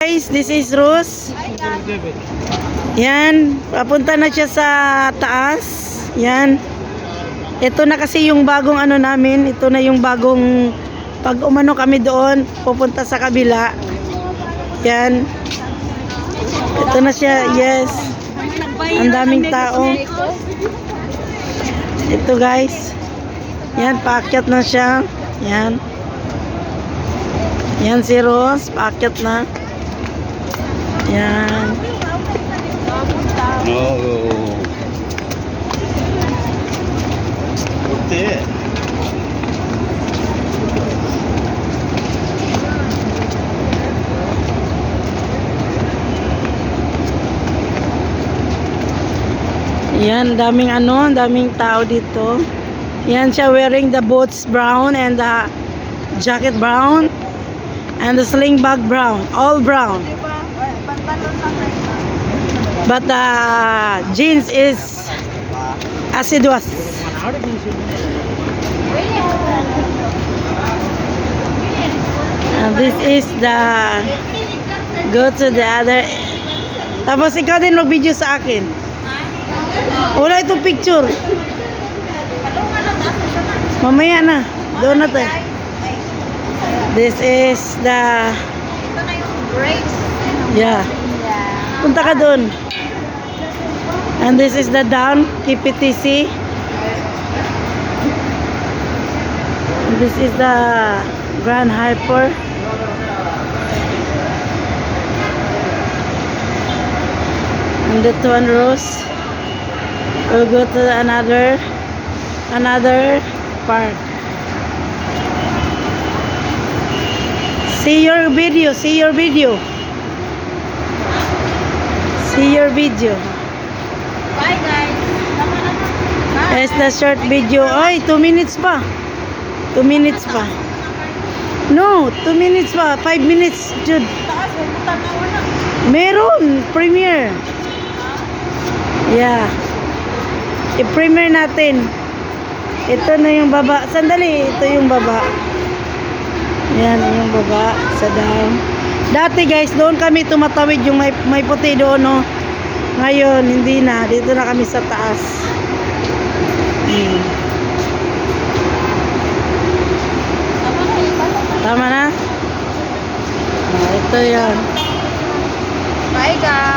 Guys, this is Rose. Yan, papunta na siya sa taas. Yan. Ito na kasi yung bagong ano namin. Ito na yung bagong pag umano kami doon, pupunta sa kabila. Yan. Ito na siya, yes. Ang daming tao. Ito guys. Yan, paakyat na siya. Yan. Yan si Rose, paakyat na. Yan. No. Puti. Yan, daming ano, daming tao dito. Yan siya wearing the boots brown and the jacket brown and the sling bag brown, all brown. But the jeans is aciduous. And this is the go to the other. Tapos ikaw din mag-video sa akin. Wala itong picture. Mamaya na. Doon na tayo. This is the yeah. Punta ka doon. And this is the down KPTC. And this is the Grand Hyper. And that one Rose. We'll go to another park. See your video. See your video. See your video. Bye guys. It's the short video. Ay, 2 minutes pa. 2 minutes pa. No, 2 minutes pa. 5 minutes, Jude. Meron. Premiere. Yeah. I-premiere natin. Ito na yung baba. Sandali. Ito yung baba. Yan yung baba. Sa down. Dati guys, doon kami tumatawid yung may puti doon, no? Ngayon, hindi na. Dito na kami sa taas. Tama na? Ito yan. Bye guys.